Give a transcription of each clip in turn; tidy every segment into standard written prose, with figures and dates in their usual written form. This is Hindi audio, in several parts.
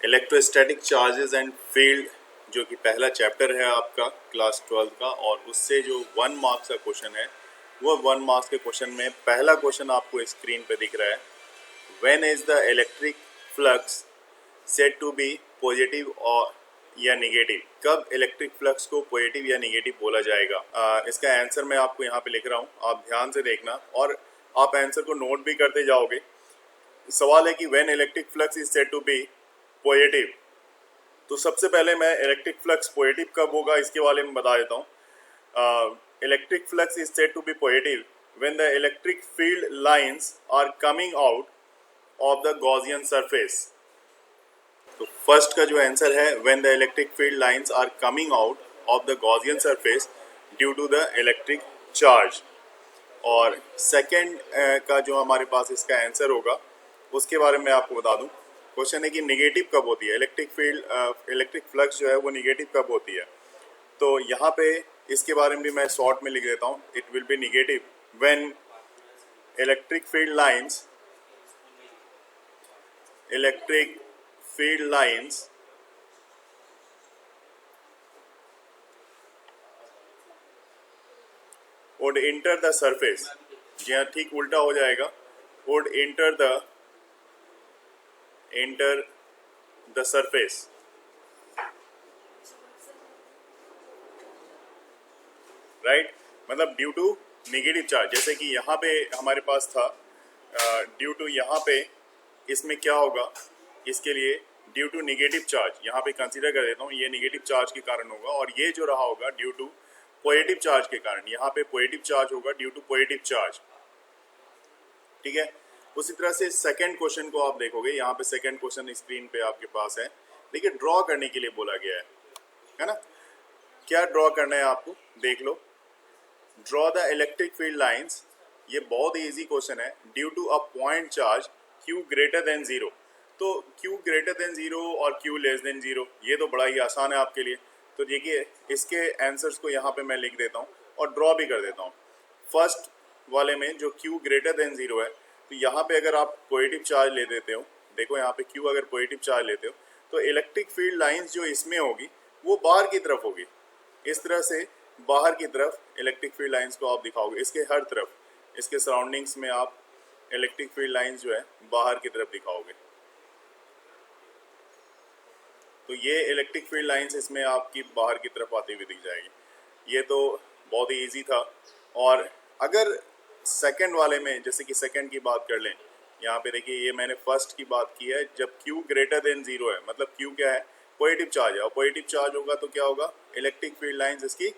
इलेक्ट्रोस्टैटिक चार्जेस एंड फील्ड, जो कि पहला चैप्टर है आपका क्लास 12 का, और उससे जो 1 मार्क्स का क्वेश्चन है वो 1 मार्क्स के क्वेश्चन में पहला क्वेश्चन आपको स्क्रीन पे दिख रहा है। When is the electric flux said to be positive और या निगेटिव, कब इलेक्ट्रिक फ्लक्स को पॉजिटिव या निगेटिव बोला जाएगा। इसका आंसर मैं आपको यहाँ पे लिख रहा हूँ, आप ध्यान से देखना और आप आंसर को नोट भी करते जाओगे। सवाल है कि when electric flux is said to be positive, तो सबसे पहले मैं इलेक्ट्रिक फ्लक्स पॉजिटिव कब होगा इसके बारे में बता देता हूँ। Electric flux is said to be positive when the electric field lines are coming out of the Gaussian surface. तो फर्स्ट का जो आंसर है when the electric field lines are coming out of the Gaussian surface due to the electric charge. और सेकंड का जो हमारे पास इसका आंसर होगा उसके बारे में आपको बता दूं। क्वेश्चन है कि निगेटिव कब होती है इलेक्ट्रिक फील्ड, इलेक्ट्रिक फ्लक्स जो है वो निगेटिव कब होती है। तो यहाँ पे इसके बारे में भी मैं शॉर्ट में लिख देता हूँ। It will be negative when electric field lines would enter the surface, जी हाँ ठीक उल्टा हो जाएगा, would enter the surface, right. मतलब ड्यू टू निगेटिव चार्ज, जैसे कि यहाँ पे हमारे पास था ड्यू टू, यहाँ पे इसमें क्या होगा, इसके लिए ड्यू टू निगेटिव चार्ज, यहाँ पे कंसीडर कर देता हूँ ये निगेटिव चार्ज के कारण होगा, और ये जो रहा होगा ड्यू टू पॉजिटिव चार्ज के कारण, यहाँ पे पॉजिटिव चार्ज होगा ड्यू टू पॉजिटिव चार्ज, ठीक है। उसी तरह से सेकंड क्वेश्चन को आप देखोगे, यहाँ पे सेकंड क्वेश्चन स्क्रीन पे आपके पास है, देखिए ड्रॉ करने के लिए बोला गया है ना। क्या ड्रॉ करना है आपको, देख लो। Draw the electric field lines, ये बहुत ही इजी क्वेश्चन है, due to a point charge Q greater than 0। तो Q ग्रेटर देन 0 और Q लेस देन 0, ये तो बड़ा ही आसान है आपके लिए। तो देखिए इसके आंसर्स को यहाँ पे मैं लिख देता हूँ और ड्रॉ भी कर देता हूँ। फर्स्ट वाले में जो Q ग्रेटर देन 0 है, तो यहाँ पे अगर आप पॉजिटिव चार्ज ले देते हो, देखो यहाँ पे Q अगर पॉजिटिव चार्ज लेते हो तो इलेक्ट्रिक फील्ड लाइंस जो इसमें होगी वो बाहर की तरफ होगी। इस तरह से बाहर की तरफ इलेक्ट्रिक फील्ड लाइंस को आप दिखाओगे, इसके हर तरफ, इसके सराउंडिंग्स में आप इलेक्ट्रिक फील्ड लाइंस जो है बाहर की तरफ दिखाओगे। तो ये इलेक्ट्रिक फील्ड लाइंस इसमें आपकी बाहर की तरफ आती हुई दिख जाएगी। ये तो बहुत ही इजी था। और अगर सेकंड वाले में, जैसे कि सेकंड की बात कर लें, यहाँ पे देखिए ये मैंने फर्स्ट की बात की है, जब Q ग्रेटर देन 0 है, मतलब Q क्या है, पॉजिटिव चार्ज है, और पॉजिटिव चार्ज होगा तो क्या होगा, इलेक्ट्रिक फील्ड लाइंस इसकी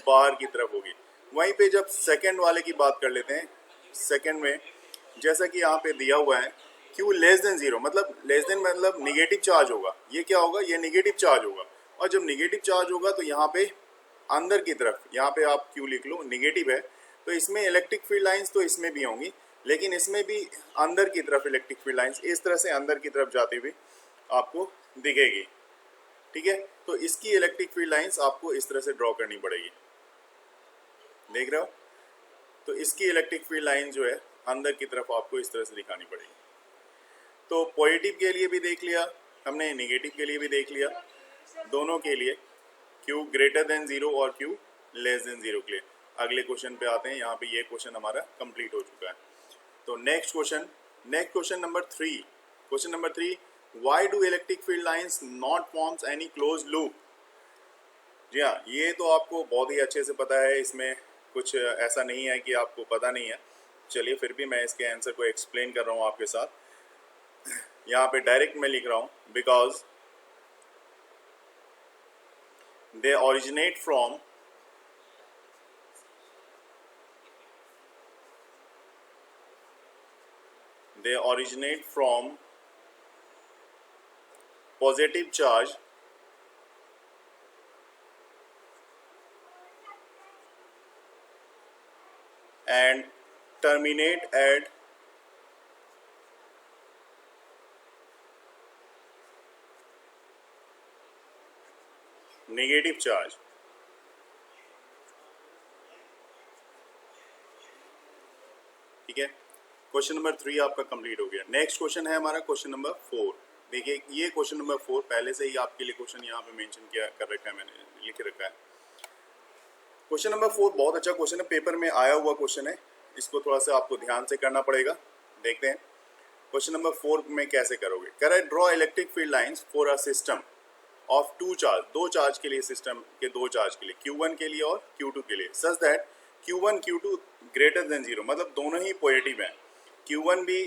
बाहर की तरफ होगी। वहीं पे जब सेकंड वाले की बात कर लेते हैं, सेकंड में जैसा कि यहाँ पे दिया हुआ है Q लेस देन 0, मतलब लेस देन मतलब निगेटिव चार्ज होगा, ये क्या होगा, ये निगेटिव चार्ज होगा। और जब निगेटिव चार्ज होगा तो यहाँ पे अंदर की तरफ, यहाँ पे आप Q लिख लो, निगेटिव है तो इसमें इलेक्ट्रिक फील्ड लाइंस तो इसमें भी होंगी, लेकिन इसमें भी अंदर की तरफ इलेक्ट्रिक फील्ड लाइंस इस तरह से अंदर की तरफ जाती हुई आपको दिखेगी, ठीक है। तो इसकी इलेक्ट्रिक फील्ड लाइंस आपको इस तरह से ड्रॉ करनी पड़ेगी, देख रहे हो। तो इसकी इलेक्ट्रिक फील्ड लाइन जो है अंदर की तरफ आपको इस तरह से दिखानी पड़ेगी। तो पॉजिटिव के लिए भी देख लिया हमने, नेगेटिव के लिए भी देख लिया, दोनों के लिए Q ग्रेटर देन 0 और Q लेस देन 0 के लिए। अगले क्वेश्चन पे आते हैं, यहाँ पे ये क्वेश्चन हमारा कंप्लीट हो चुका है। तो next question number 3, question number 3, why do electric field lines not forms any close loop. जी हाँ, ये तो आपको बहुत ही अच्छे से पता है, इसमें कुछ ऐसा नहीं है कि आपको पता नहीं है। चलिए फिर भी मैं इसके आंसर को एक्सप्लेन कर रहा हूँ आपके साथ। यहाँ पे डायरेक्ट मैं लिख रहा हूँ, because they originate from positive charge and terminate at negative charge। ठीक है, क्वेश्चन नंबर 3 आपका कंप्लीट हो गया। नेक्स्ट क्वेश्चन है हमारा क्वेश्चन नंबर 4। देखिए ये क्वेश्चन नंबर 4 पहले से ही आपके लिए क्वेश्चन यहाँ पे मेंशन किया कर रखा है, मैंने लिख रखा है। क्वेश्चन नंबर 4 बहुत अच्छा क्वेश्चन है, पेपर में आया हुआ क्वेश्चन है, इसको थोड़ा सा आपको ध्यान से करना पड़ेगा। देखते हैं क्वेश्चन नंबर 4 में कैसे करोगे। कह रहा है draw electric field lines for a system of two charge, दो चार्ज के लिए, सिस्टम के दो चार्ज के लिए, Q1 के लिए और Q2 के लिए, such that Q1 Q2 greater than 0, मतलब दोनों ही पॉजिटिव हैं। Q1 भी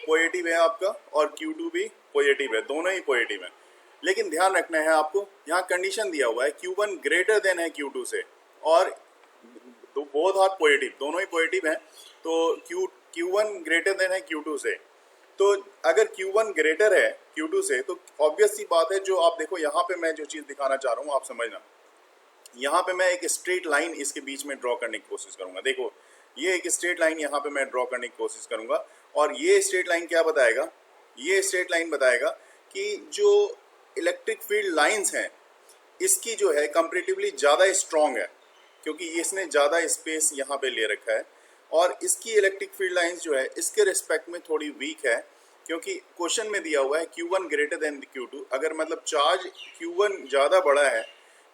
पॉजिटिव है आपका और Q2 भी पॉजिटिव है, दोनों ही पॉजिटिव हैं। लेकिन ध्यान रखना है आपको, यहाँ कंडीशन दिया हुआ है Q1 ग्रेटर देन है Q2 से, और तो बोथ आर पॉजिटिव, दोनों ही पॉजिटिव हैं। तो Q1 ग्रेटर देन है Q2 से, तो अगर Q1 ग्रेटर है Q2 से तो ऑब्वियस सी बात है, जो आप देखो यहाँ पे मैं जो चीज़ दिखाना चाह रहा हूँ आप समझना। यहाँ पे मैं एक स्ट्रेट लाइन इसके बीच में ड्रॉ करने की कोशिश करूँगा। देखो ये एक स्ट्रेट लाइन यहाँ पे मैं ड्रॉ करने की कोशिश करूँगा, और ये स्ट्रेट लाइन क्या बताएगा, ये स्ट्रेट लाइन बताएगा कि जो इलेक्ट्रिक फील्ड लाइंस हैं इसकी जो है कंपैरेटिवली ज़्यादा स्ट्रॉन्ग है, क्योंकि इसने ज़्यादा स्पेस यहाँ पे ले रखा है, और इसकी इलेक्ट्रिक फील्ड लाइंस जो है इसके रिस्पेक्ट में थोड़ी वीक है, क्योंकि क्वेश्चन में दिया हुआ है Q1 ग्रेटर देन Q2। अगर मतलब चार्ज Q1 ज़्यादा बड़ा है,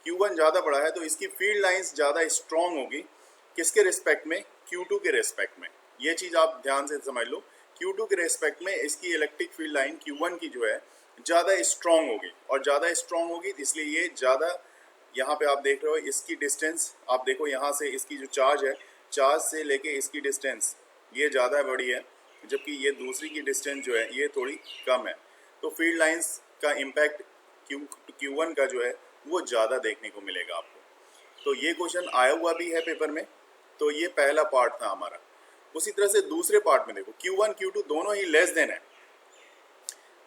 Q1 ज़्यादा बड़ा है तो इसकी फील्ड लाइंस ज़्यादा स्ट्रॉन्ग होगी, किसके रिस्पेक्ट में, Q2 के रिस्पेक्ट में। ये चीज़ आप ध्यान से समझ लो, Q2 के रिस्पेक्ट में इसकी इलेक्ट्रिक फील्ड लाइन Q1 की जो है ज़्यादा स्ट्रॉन्ग होगी, और ज़्यादा स्ट्रॉन्ग होगी इसलिए ये ज़्यादा, यहाँ पे आप देख रहे हो इसकी डिस्टेंस, आप देखो यहाँ से इसकी जो चार्ज है, चार्ज से लेके इसकी डिस्टेंस ये ज़्यादा बड़ी है, जबकि ये दूसरी की डिस्टेंस जो है ये थोड़ी कम है। तो फील्ड लाइंस का इम्पैक्ट Q1 का जो है वो ज़्यादा देखने को मिलेगा आपको। तो ये क्वेश्चन आया हुआ भी है पेपर में, तो ये पहला पार्ट था हमारा। उसी तरह से दूसरे पार्ट में देखो Q1 Q2 दोनों ही लेस देन है,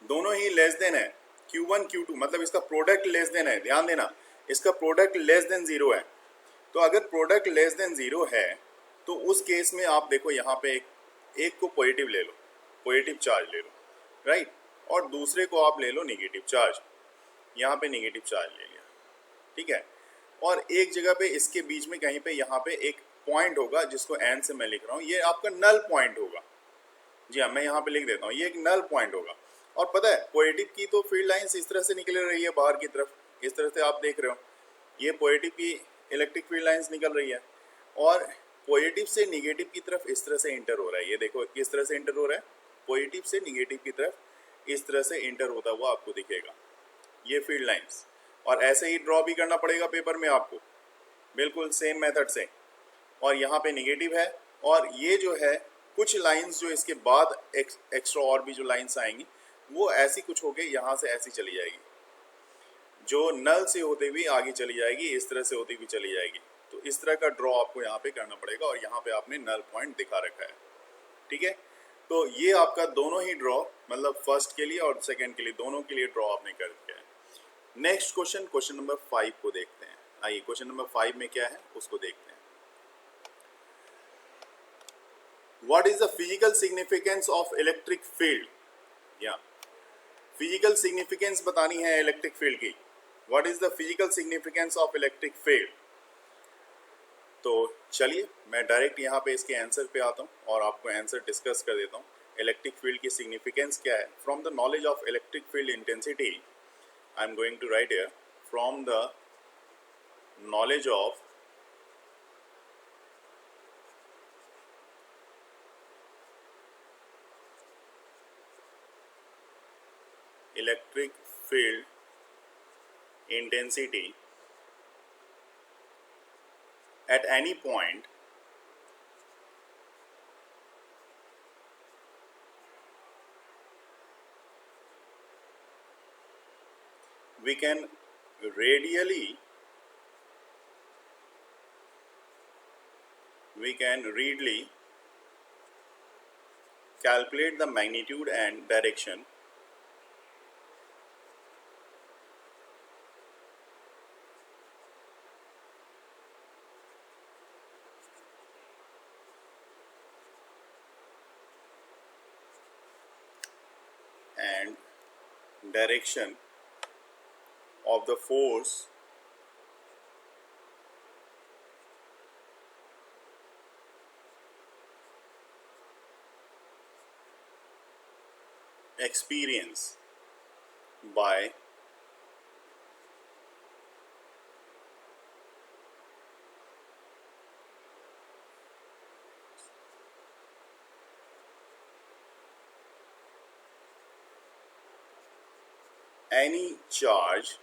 दोनों ही लेस देन है। Q1 Q2 मतलब इसका प्रोडक्ट लेस देन है, ध्यान देना, इसका प्रोडक्ट लेस देन 0 है। तो अगर प्रोडक्ट लेस देन 0 है तो उस केस में आप देखो यहाँ पे एक को पॉजिटिव ले लो, पॉजिटिव चार्ज ले लो, राइट, और दूसरे को आप ले लो नेगेटिव चार्ज, यहाँ पे नेगेटिव चार्ज ले लिया, ठीक है। और एक जगह पे इसके बीच में कहीं पे यहाँ पे एक पॉइंट होगा जिसको एन से मैं लिख रहा हूँ, ये आपका नल पॉइंट होगा। जी हाँ, मैं यहाँ पे लिख देता हूँ, ये एक नल पॉइंट होगा। और पता है पॉजिटिव की तो फील्ड लाइंस इस तरह से निकल रही है बाहर की तरफ, इस तरह से आप देख रहे हो, ये पॉजिटिव की इलेक्ट्रिक फील्ड लाइंस निकल रही है, और पॉजिटिव से निगेटिव की तरफ इस तरह से इंटर हो रहा है। ये देखो किस तरह से इंटर हो रहा है, पॉजिटिव से निगेटिव की तरफ इस तरह से इंटर होता हुआ आपको दिखेगा ये फील्ड लाइंस। और ऐसे ही ड्रॉ भी करना पड़ेगा पेपर में आपको, बिल्कुल सेम मेथड से। और यहाँ पे निगेटिव है, और ये जो है कुछ लाइंस जो इसके बाद एक्स्ट्रा और भी जो लाइंस आएंगी वो ऐसी कुछ होके यहाँ से ऐसी चली जाएगी, जो नल से होते हुए आगे चली जाएगी, इस तरह से होती हुई चली जाएगी। तो इस तरह का ड्रॉ आपको यहाँ पे करना पड़ेगा, और यहाँ पे आपने नल पॉइंट दिखा रखा है, ठीक है। तो ये आपका दोनों ही ड्रॉ, मतलब फर्स्ट के लिए और सेकंड के लिए, दोनों के लिए ड्रॉ आपने कर दिया है। नेक्स्ट क्वेश्चन, क्वेश्चन नंबर 5 को देखते हैं। आइए क्वेश्चन नंबर 5 में क्या है उसको देखते हैं। What is the physical significance of electric field, या फिजिकल सिग्निफिकेंस बतानी है इलेक्ट्रिक फील्ड की। What is the physical significance of electric field. तो चलिए मैं डायरेक्ट यहाँ पे इसके आंसर पे आता हूँ और आपको आंसर डिस्कस कर देता हूँ। इलेक्ट्रिक फील्ड की सिग्निफिकेंस क्या है। From the knowledge of electric field intensity I am going to write here, from the knowledge of electric field intensity at any point we can readily calculate the magnitude and direction and direction of the force experience by any charge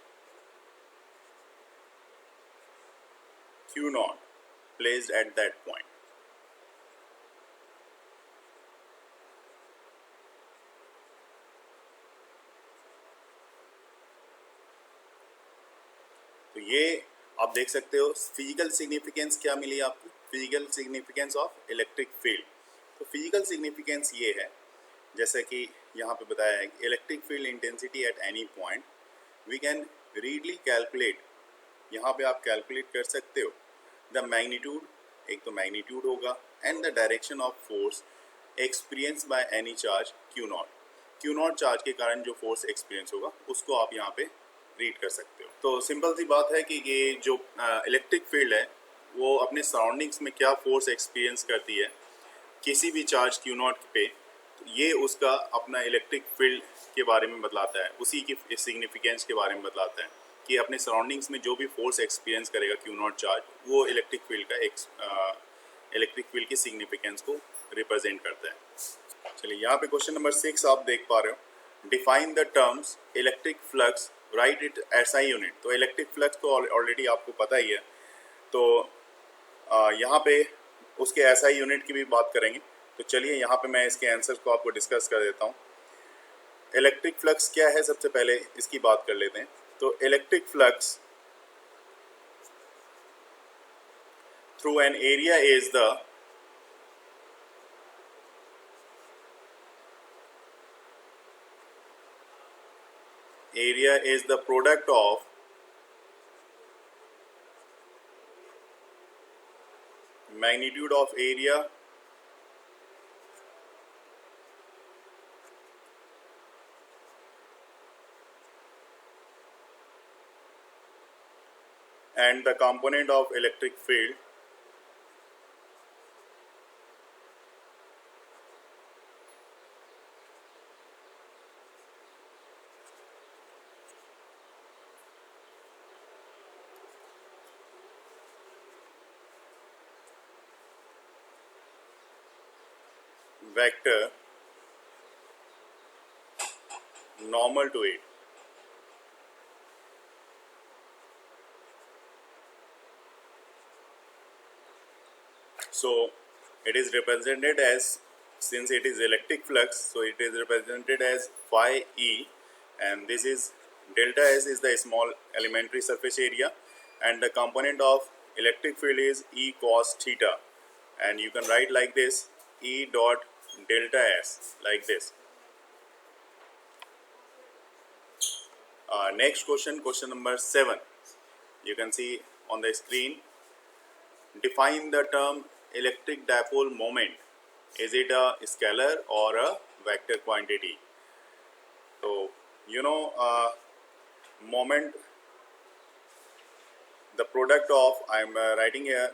Q naught placed at that point. तो ये आप देख सकते हो फिजिकल सिग्निफिकेंस क्या मिली आपको, physical significance of electric field. तो फिजिकल सिग्निफिकेंस ये है, जैसे कि यहाँ पे बताया है, electric field intensity at any point we can readily calculate, यहाँ पे आप कैलकुलेट कर सकते हो द मैग्नीट्यूड, एक तो मैग्नीट्यूड होगा, and the direction of force experience by any charge Q not. Q not charge के कारण जो फोर्स एक्सपीरियंस होगा उसको आप यहाँ पे रीड कर सकते हो। तो सिंपल सी बात है कि ये जो इलेक्ट्रिक फील्ड है वो अपने सराउंडिंग्स में क्या फोर्स एक्सपीरियंस करती है किसी भी चार्ज क्यू नॉट पे, तो ये उसका अपना इलेक्ट्रिक फील्ड के बारे में बतलाता है, उसी की सिग्निफिकेंस के बारे में बतलाता है कि अपने सराउंडिंग्स में जो भी फोर्स एक्सपीरियंस करेगा क्यू नॉट चार्ज, वो इलेक्ट्रिक फील्ड का इलेक्ट्रिक फील्ड की सिग्निफिकेंस को रिप्रेजेंट करता है। चलिए यहाँ पे क्वेश्चन नंबर 6 आप देख पा रहे हो, define the terms electric flux right it SI unit. तो इलेक्ट्रिक फ्लक्स तो ऑलरेडी आपको पता ही है, तो यहाँ पे उसके एसआई यूनिट की भी बात करेंगे। तो चलिए यहाँ पे मैं इसके आंसर को आपको डिस्कस कर देता हूँ। इलेक्ट्रिक फ्लक्स क्या है, सबसे पहले इसकी बात कर लेते हैं। तो electric flux through an area is the product of magnitude of area and the component of electric field vector normal to it. So it is represented as, since it is electric flux, so it is represented as phi E, and this is delta S is the small elementary surface area, and the component of electric field is E cos theta, and you can write like this, E dot delta S, like this. Next question, question number 7. You can see on the screen. Define the term electric dipole moment. Is it a scalar or a vector quantity? So, you know, moment, the product of, I am writing here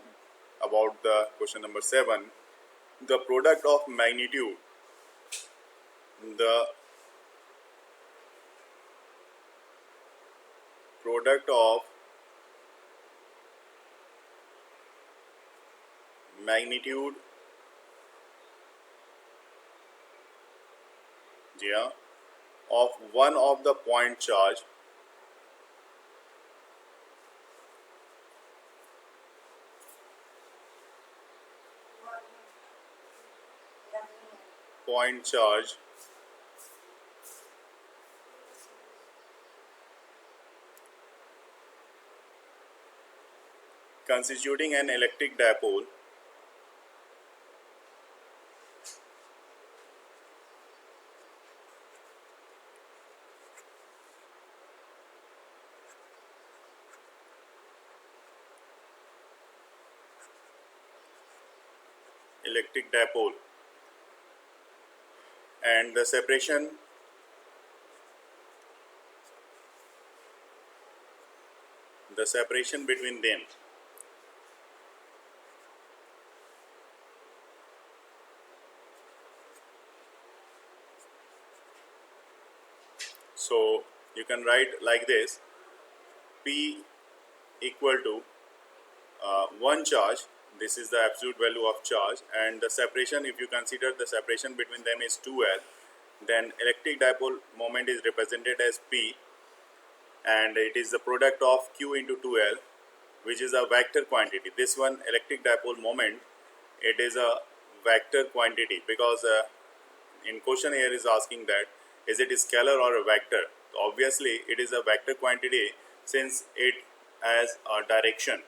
about the question number 7, the product of magnitude, the product of magnitude, yeah, of one of the point charge constituting an electric dipole and the separation between them. So you can write like this: P equal to one charge, this is the absolute value of charge, and the separation, if you consider the separation between them is 2L, then electric dipole moment is represented as P, and it is the product of Q into 2L, which is a vector quantity. This one, electric dipole moment, it is a vector quantity, because in question here is asking that is it a scalar or a vector. So obviously it is a vector quantity since it has a direction.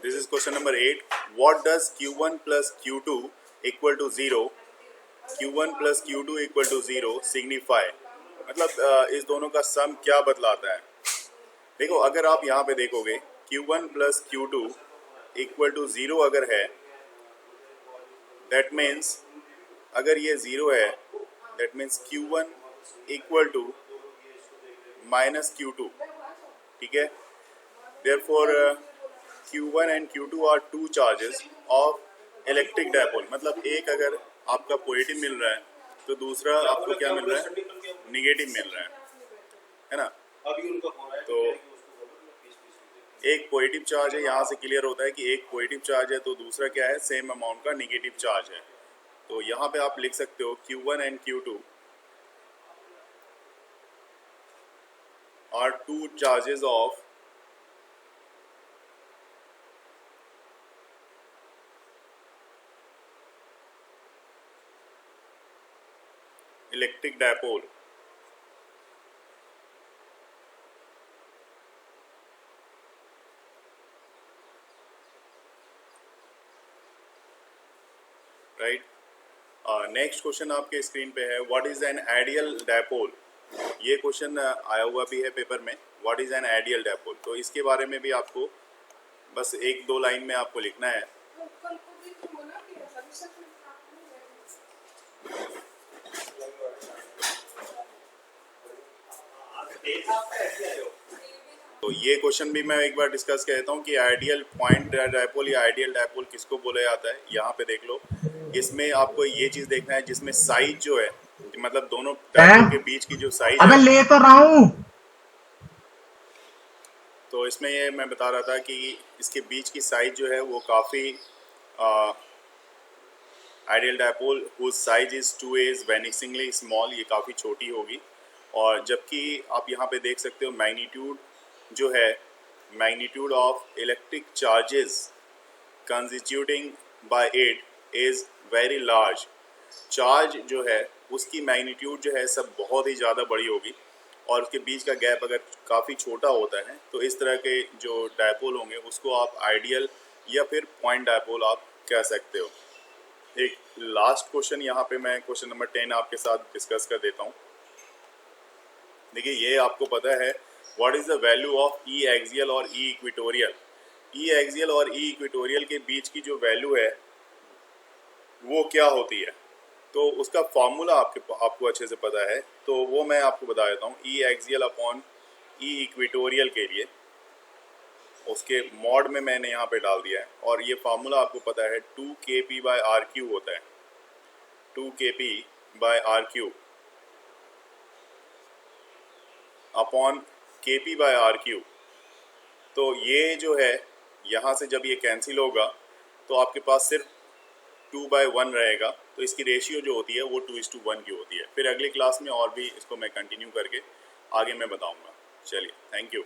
This is question number 8. What does Q1 plus Q2 equal to 0, Q1 plus Q2 equal to 0 signify? मतलब इस दोनों का सम क्या बतलाता है? देखो, अगर आप यहाँ पे देखोगे Q1 plus Q2 equal to 0 अगर है, दैट मीन्स अगर ये 0 है, that means Q1 equal to minus Q2. ठीक है, therefore Q1 and Q2 are two charges of electric dipole. मतलब एक अगर आपका पॉजिटिव मिल रहा है तो दूसरा आपको क्या मिल रहा है? निगेटिव मिल रहा है ना. तो एक पॉजिटिव चार्ज है, यहाँ से क्लियर होता है कि एक पॉजिटिव चार्ज है तो दूसरा क्या है? सेम अमाउंट का निगेटिव चार्ज है. तो यहाँ पे आप लिख सकते हो Q1 and Q2 are two charges of electric dipole. Right. Next question आपके स्क्रीन पे है, what is an ideal dipole. ये क्वेश्चन आया हुआ भी है पेपर में, what is an ideal dipole. तो इसके बारे में भी आपको बस एक दो लाइन में आपको लिखना है. तो ये क्वेश्चन भी मैं एक बार डिस्कस कर देता हूँ कि आइडियल पॉइंट डायपोल या आइडियल डायपोल किसको बोला जाता है. यहाँ पे देख लो, इसमें आपको ये चीज देखना है जिसमें साइज जो है, मतलब दोनों डायपोल के बीच की जो साइज है, ले तो रहा हूँ. तो इसमें ये मैं बता रहा था कि इसके बीच की साइज जो है वो काफ़ी ideal dipole whose size is 2a is vanishingly small, ये काफ़ी छोटी होगी. और जबकि आप यहाँ पे देख सकते हो मैग्नीट्यूड जो है, magnitude of electric charges constituting by it is very large. Charge जो है उसकी मैग्नीट्यूड जो है सब बहुत ही ज़्यादा बड़ी होगी, और उसके बीच का गैप अगर काफ़ी छोटा होता है तो इस तरह के जो डायपोल होंगे उसको आप आइडियल या फिर पॉइंट डायपोल आप कह सकते हो. एक लास्ट क्वेश्चन यहाँ पे मैं क्वेश्चन नंबर 10 आपके साथ डिस्कस कर देता हूँ. देखिए, ये आपको पता है what is the value of E axial और ई इक्वेटोरियल. ई एक्सियल और ई इक्वेटोरियल के बीच की जो वैल्यू है वो क्या होती है, तो उसका फॉर्मूला आपको अच्छे से पता है, तो वो मैं आपको बता देता हूँ. ई एक्सियल अपॉन ई इक्वेटोरियल के लिए उसके मॉड में मैंने यहाँ पे डाल दिया है, और ये फार्मूला आपको पता है 2kp/r³ होता है. 2kp/r³ upon kp/r³. तो ये जो है यहाँ से जब ये कैंसिल होगा तो आपके पास सिर्फ 2/1 रहेगा. तो इसकी रेशियो जो होती है वो 2:1 की होती है. फिर अगली क्लास में और भी इसको मैं कंटिन्यू करके आगे मैं बताऊँगा. चलिए, थैंक यू.